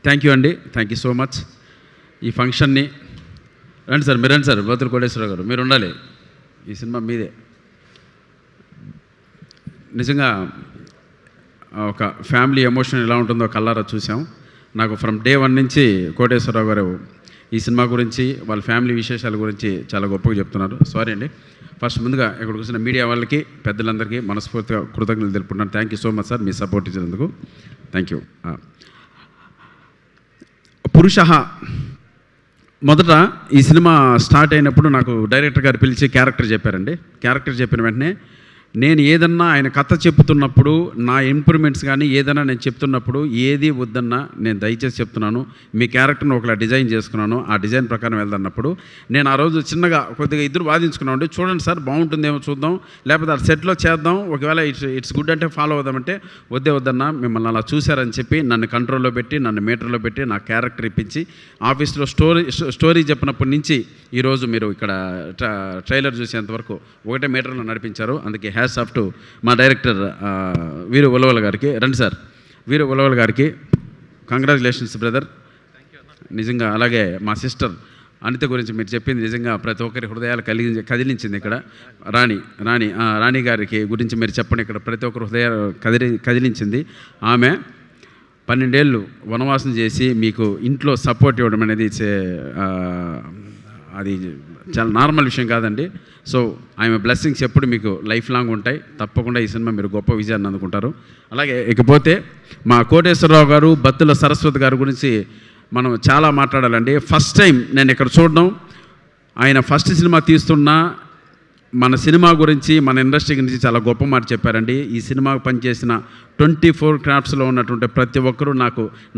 Thank you అండి, thank you so much. ఈ ఫంక్షన్ని రండి సార్, మీరు రండి సార్. బతుల కోటేశ్వరరావు గారు మీరు ఉండాలి, ఈ సినిమా మీదే. నిజంగా ఒక ఫ్యామిలీ ఎమోషన్ ఎలా ఉంటుందో కల్లారా చూసాం. నాకు ఫ్రమ్ డే 1 నుంచి కోటేశ్వరరావు గారు ఈ సినిమా గురించి, వాళ్ళ ఫ్యామిలీ విశేషాల గురించి చాలా గొప్పగా చెప్తున్నారు. సారీ అండి, ఫస్ట్ ముందుగా ఇక్కడికి వచ్చిన మీడియా వాళ్ళకి, పెద్దలందరికీ మనస్ఫూర్తిగా కృతజ్ఞతలు తెలుపుకుంటున్నాను. Thank you so much sir, me support ఇచ్చినందుకు థ్యాంక్ యూ. పురుషః మొదట ఈ సినిమా స్టార్ట్ అయినప్పుడు నాకు డైరెక్టర్ గారు పిలిచి క్యారెక్టర్ చెప్పారండి. క్యారెక్టర్ చెప్పిన వెంటనే నేను ఏదన్నా ఆయన కథ చెప్తున్నప్పుడు, నా ఇంప్రూవ్మెంట్స్ కానీ ఏదైనా నేను చెప్తున్నప్పుడు ఏది వద్దన్నా నేను దయచేసి చెప్తున్నాను, మీ క్యారెక్టర్ని ఒకలా డిజైన్ చేసుకున్నాను, ఆ డిజైన్ ప్రకారం వెళ్తున్నప్పుడు నేను ఆ రోజు చిన్నగా కొద్దిగా ఇద్దరు వాదించుకున్నామండి. చూడండి సార్, బాగుంటుందేమో చూద్దాం, లేకపోతే అది సెట్లో చేద్దాం, ఒకవేళ ఇట్స్ గుడ్ అంటే ఫాలో అవుదామంటే వద్దన్నా, మిమ్మల్ని అలా చూశారని చెప్పి నన్ను కంట్రోల్లో పెట్టి, నన్ను మీటర్లో పెట్టి, నా క్యారెక్టర్ ఇప్పించి ఆఫీస్లో స్టోరీ చెప్పినప్పటి నుంచి ఈరోజు మీరు ఇక్కడ ట్రైలర్ చూసేంతవరకు ఒకటే మీటర్లో నడిపించారు. అందుకే హ్యాట్స్ ఆఫ్ టు మా డైరెక్టర్ వీరు ఉలవల్ గారికి. రండి సార్, వీరు ఉలవల్ గారికి కంగ్రాచులేషన్స్ బ్రదర్. నిజంగా అలాగే మా సిస్టర్ అనిత గురించి మీరు చెప్పింది నిజంగా ప్రతి ఒక్కరి హృదయాలు కదిలించింది. ఇక్కడ రాణి గారికి గురించి మీరు చెప్పండి, ఇక్కడ ప్రతి ఒక్కరి హృదయాలు కదిలించింది. ఆమె 12 ఏళ్ళు వనవాసం చేసి మీకు ఇంట్లో సపోర్ట్ ఇవ్వడం అనేది అది చాలా నార్మల్ విషయం కాదండి. సో ఆమె బ్లెస్సింగ్స్ ఎప్పుడు మీకు లైఫ్ లాంగ్ ఉంటాయి. తప్పకుండా ఈ సినిమా మీరు గొప్ప విజయాన్ని అందుకుంటారు. అలాగే ఇకపోతే మా కోటేశ్వరరావు గారు, బత్తుల సరస్వతి గారి గురించి మనం చాలా మాట్లాడాలండి. ఫస్ట్ టైం నేను ఇక్కడ చూడడం, ఆయన ఫస్ట్ సినిమా తీస్తున్నా మన సినిమా గురించి, మన ఇండస్ట్రీ గురించి చాలా గొప్ప మాట చెప్పారండి. ఈ సినిమాకు పనిచేసిన 24 క్రాఫ్ట్స్లో ఉన్నటువంటి ప్రతి ఒక్కరూ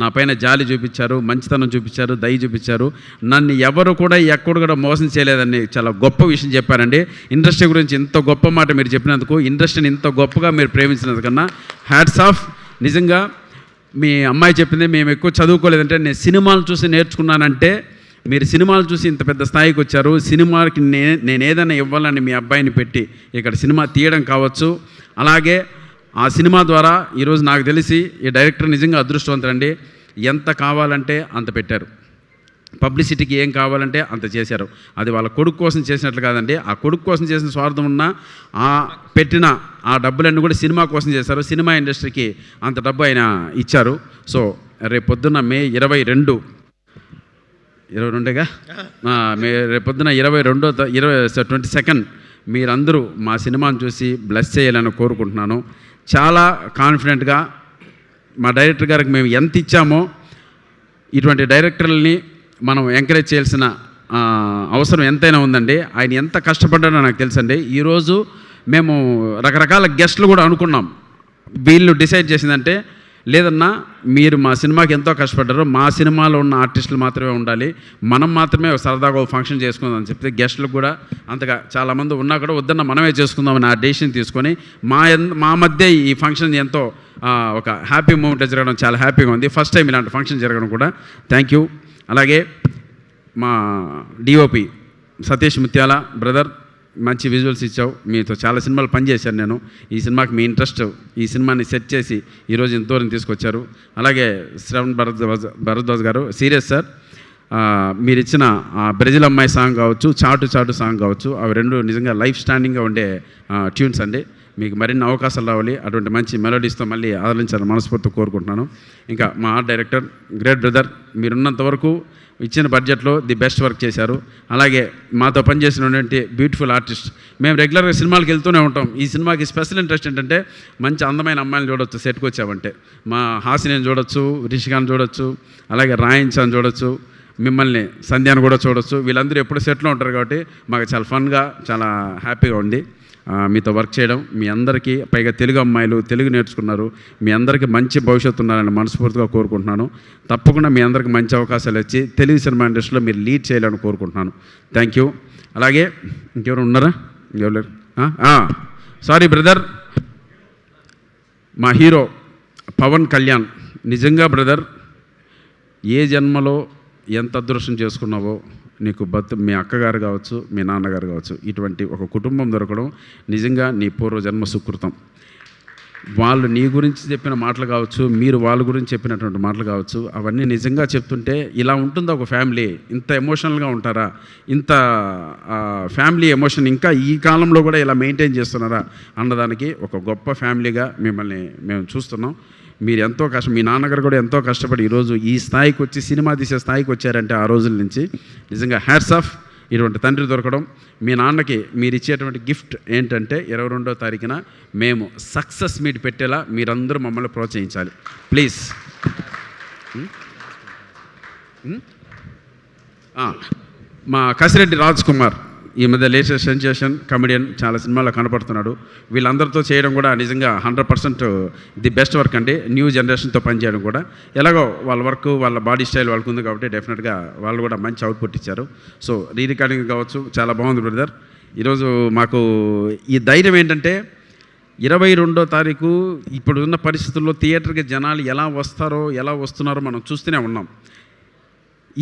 నా పైన జాలి చూపించారు, మంచితనం చూపించారు, దయ చూపించారు. నన్ను ఎవరు కూడా ఎక్కడ కూడా మోసం చేయలేదని చాలా గొప్ప విషయం చెప్పారండి. ఇండస్ట్రీ గురించి ఇంత గొప్ప మాట మీరు చెప్పినందుకు, ఇండస్ట్రీని ఇంత గొప్పగా మీరు ప్రేమించినందుకన్నా హ్యాట్స్ ఆఫ్. నిజంగా మీ అమ్మాయి చెప్పింది, మేము ఎక్కువ చదువుకోలేదంటే నేను సినిమాలు చూసి నేర్చుకున్నానంటే, మీరు సినిమాలు చూసి ఇంత పెద్ద స్థాయికి వచ్చారు. సినిమాకి నేను ఏదైనా ఇవ్వాలని మీ అబ్బాయిని పెట్టి ఇక్కడ సినిమా తీయడం కావచ్చు. అలాగే ఆ సినిమా ద్వారా ఈరోజు నాకు తెలిసి ఈ డైరెక్టర్ నిజంగా అదృష్టవంతుడండి. ఎంత కావాలంటే అంత పెట్టారు, పబ్లిసిటీకి ఏం కావాలంటే అంత చేశారు. అది వాళ్ళ కొడుకు కోసం చేసినట్లు కాదండి. ఆ కొడుకు కోసం చేసిన స్వార్థం ఉన్నా పెట్టిన ఆ డబ్బులన్నీ కూడా సినిమా కోసం చేశారు. సినిమా ఇండస్ట్రీకి అంత డబ్బు ఆయన ఇచ్చారు. సో రేపు పొద్దున్న మే 22గా రేపొద్దున 22 మీరందరూ మా సినిమాను చూసి బ్లెస్ చేయాలని కోరుకుంటున్నాను. చాలా కాన్ఫిడెంట్గా మా డైరెక్టర్ గారికి మేము ఎంత ఇచ్చామో ఇటువంటి డైరెక్టర్లని మనం ఎంకరేజ్ చేయాల్సిన అవసరం ఎంతైనా ఉందండి. ఆయన ఎంత కష్టపడ్డాడో నాకు తెలుసండి. ఈరోజు మేము రకరకాల గెస్ట్లు కూడా అనుకున్నాం. వీళ్ళు డిసైడ్ చేసిందంటే, లేదన్నా మీరు మా సినిమాకి ఎంతో కష్టపడ్డారు, మా సినిమాలో ఉన్న ఆర్టిస్టులు మాత్రమే ఉండాలి, మనం మాత్రమే సరదాగా ఒక ఫంక్షన్ చేసుకుందాం అని చెప్తే, గెస్టులకు కూడా అంతగా చాలామంది ఉన్నా కూడా వద్దన్న మనమే చేసుకుందామని ఆ డెసిషన్ తీసుకొని మా మధ్య ఈ ఫంక్షన్ ఎంతో ఒక హ్యాపీ మూమెంట్ జరగడం చాలా హ్యాపీగా ఉంది. ఫస్ట్ టైం ఇలాంటి ఫంక్షన్ జరగడం కూడా థ్యాంక్ యూ. అలాగే మా డిఓపి సతీష్ ముత్యాల బ్రదర్, మంచి విజువల్స్ ఇచ్చావు. మీతో చాలా సినిమాలు పనిచేశాను నేను. ఈ సినిమాకి మీ ఇంట్రెస్ట్, ఈ సినిమాని సెట్ చేసి ఈరోజు ఇంత దూరం తీసుకొచ్చారు. అలాగే శ్రవణ్ భరద్వాజ్ గారు, సీరియస్ సార్, మీరు ఇచ్చిన బ్రెజిల్ అమ్మాయి సాంగ్ కావచ్చు, చాటు చాటు సాంగ్ కావచ్చు, అవి రెండు నిజంగా లైఫ్ స్టాండింగ్గా ఉండే ట్యూన్స్ అండి. మీకు మరిన్ని అవకాశాలు రావాలి, అటువంటి మంచి మెలోడీస్తో మళ్ళీ ఆదరించాలని మనస్ఫూర్తిగా కోరుకుంటున్నాను. ఇంకా మా ఆర్ట్ డైరెక్టర్ గ్రేట్ బ్రదర్, మీరున్నంత వరకు ఇచ్చిన బడ్జెట్లో ది బెస్ట్ వర్క్ చేశారు. అలాగే మాతో పనిచేసినటువంటి బ్యూటిఫుల్ ఆర్టిస్ట్, మేము రెగ్యులర్గా సినిమాలకు వెళ్తూనే ఉంటాం. ఈ సినిమాకి స్పెషల్ ఇంట్రెస్ట్ ఏంటంటే, మంచి అందమైన అమ్మాయిని చూడొచ్చు సెట్కి వచ్చామంటే. మా హాసిని చూడొచ్చు, రిషికాని చూడొచ్చు, అలాగే రాయించాన్ని చూడొచ్చు, మిమ్మల్ని సంధ్యాన్ని కూడా చూడొచ్చు. వీళ్ళందరూ ఎప్పుడు సెట్లో ఉంటారు కాబట్టి మాకు చాలా ఫన్గా, చాలా హ్యాపీగా ఉంది మీతో వర్క్ చేయడం. మీ అందరికీ, పైగా తెలుగు అమ్మాయిలు, తెలుగు నేర్చుకున్నారు, మీ అందరికీ మంచి భవిష్యత్తు ఉన్నారని మనస్ఫూర్తిగా కోరుకుంటున్నాను. తప్పకుండా మీ అందరికీ మంచి అవకాశాలు ఇచ్చి తెలుగు సినిమా ఇండస్ట్రీలో మీరు లీడ్ చేయాలని కోరుకుంటున్నాను. Thank you. అలాగే ఇంకెవరు ఉన్నారా? ఎవరు? సారీ బ్రదర్, మా హీరో పవన్ కళ్యాణ్, నిజంగా బ్రదర్ ఏ జన్మలో ఎంత అదృష్టం చేసుకున్నావో, నీకు మీ అక్కగారు కావచ్చు, మీ నాన్నగారు కావచ్చు, ఇటువంటి ఒక కుటుంబం దొరకడం నిజంగా నీ పూర్వజన్మ సుకృతం. వాళ్ళు నీ గురించి చెప్పిన మాటలు కావచ్చు, మీరు వాళ్ళ గురించి చెప్పినటువంటి మాటలు కావచ్చు, అవన్నీ నిజంగా చెప్తుంటే ఇలా ఉంటుందా ఒక ఫ్యామిలీ? ఇంత ఎమోషనల్గా ఉంటారా? ఇంత ఫ్యామిలీ ఎమోషన్ ఇంకా ఈ కాలంలో కూడా ఇలా మెయింటైన్ చేస్తున్నారా అన్నదానికి ఒక గొప్ప ఫ్యామిలీగా మిమ్మల్ని మేము చూస్తున్నాం. మీరు ఎంతో మీ నాన్నగారు కూడా ఎంతో కష్టపడి ఈరోజు ఈ స్థాయికి వచ్చి సినిమా తీసే స్థాయికి వచ్చారంటే ఆ రోజుల నుంచి నిజంగా హ్యాట్స్ ఆఫ్. ఇటువంటి తండ్రి దొరకడం. మీ నాన్నకి మీరు ఇచ్చేటువంటి గిఫ్ట్ ఏంటంటే 22వ తారీఖున మేము సక్సెస్ మీట్ పెట్టేలా మీరందరూ మమ్మల్ని ప్రోత్సహించాలి ప్లీజ్. మా కసిరెడ్డి రాజ్ కుమార్ ఈ మధ్య లేటెస్ట్ సెన్సేషన్ కమెడియన్, చాలా సినిమాల్లో కనపడుతున్నాడు. వీళ్ళందరితో చేయడం కూడా నిజంగా 100% ది బెస్ట్ వర్క్ అండి. న్యూ జనరేషన్తో పనిచేయడం కూడా ఎలాగో వాళ్ళ వర్క్, వాళ్ళ బాడీ స్టైల్ వాళ్ళకు ఉంది కాబట్టి డెఫినెట్గా వాళ్ళు కూడా మంచి అవుట్పుట్ ఇచ్చారు. సో రికార్డింగ్ కావచ్చు, చాలా బాగుంది బ్రదర్. ఈరోజు మాకు ఈ ధైర్యం ఏంటంటే 22వ తారీఖు ఇప్పుడు ఉన్న పరిస్థితుల్లో థియేటర్కి జనాలు ఎలా వస్తారో ఎలా వస్తున్నారో మనం చూస్తూనే ఉన్నాం.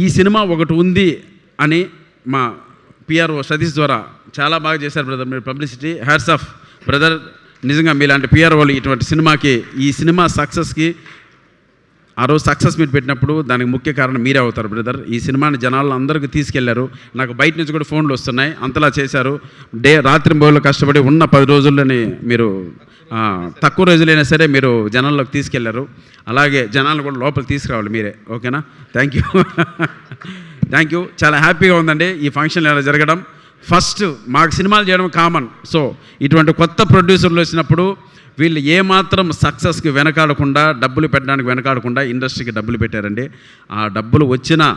ఈ సినిమా ఒకటి ఉంది అని మా పిఆర్ఓ సతీష్ ద్వారా చాలా బాగా చేశారు బ్రదర్ మీరు పబ్లిసిటీ. Hats off brother. నిజంగా మీలాంటి పిఆర్ఓలు ఇటువంటి సినిమాకి, ఈ సినిమా సక్సెస్కి ఆ రోజు సక్సెస్ మీట్ పెట్టినప్పుడు దానికి ముఖ్య కారణం మీరే అవుతారు బ్రదర్. ఈ సినిమాని జనాలను అందరికీ తీసుకెళ్లారు. నాకు బయట నుంచి కూడా ఫోన్లు వస్తున్నాయి, అంతలా చేశారు. రాత్రి బోళ్ళు కష్టపడి ఉన్న 10 రోజుల్లోని మీరు తక్కువ రోజులైనా సరే మీరు జనాల్లోకి తీసుకెళ్లారు. అలాగే జనాలను కూడా లోపల తీసుకురావాలి మీరే. ఓకేనా? Thank you. చాలా హ్యాపీగా ఉందండి ఈ ఫంక్షన్ ఇలా జరగడం. ఫస్ట్ మాకు సినిమాలు చేయడం కామన్. సో ఇటువంటి కొత్త ప్రొడ్యూసర్లు వచ్చినప్పుడు వీళ్ళు ఏమాత్రం సక్సెస్కి వెనకాడకుండా, డబ్బులు పెట్టడానికి వెనకాడకుండా ఇండస్ట్రీకి డబ్బులు పెట్టారండి. ఆ డబ్బులు వచ్చినా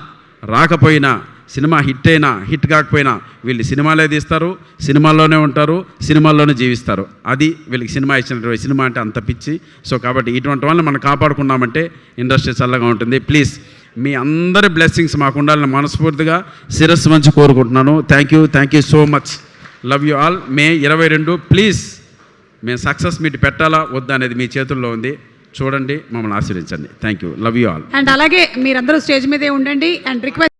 రాకపోయినా, సినిమా హిట్ అయినా హిట్ కాకపోయినా వీళ్ళు సినిమాలే తీస్తారు, సినిమాల్లోనే ఉంటారు, సినిమాల్లోనే జీవిస్తారు. అది వీళ్ళకి సినిమా ఇచ్చినటువంటి, సినిమా అంటే అంత పిచ్చి. సో కాబట్టి ఇటువంటి వాళ్ళని మనం కాపాడుకున్నామంటే ఇండస్ట్రీ చల్లగా ఉంటుంది. ప్లీజ్ మీ అందరి బ్లెస్సింగ్స్ మాకు ఉండాలని మనస్ఫూర్తిగా శిరస్సు మంచి కోరుకుంటున్నాను. Thank you so much. Love you all. May 22 please మేము సక్సెస్ మీట్ పెట్టాలా వద్దా అనేది మీ చేతుల్లో ఉంది. చూడండి, మమ్మల్ని ఆశీర్వదించండి. Thank you. Love you all. And అలాగే మీరందరూ స్టేజ్ మీదే ఉండండి. And request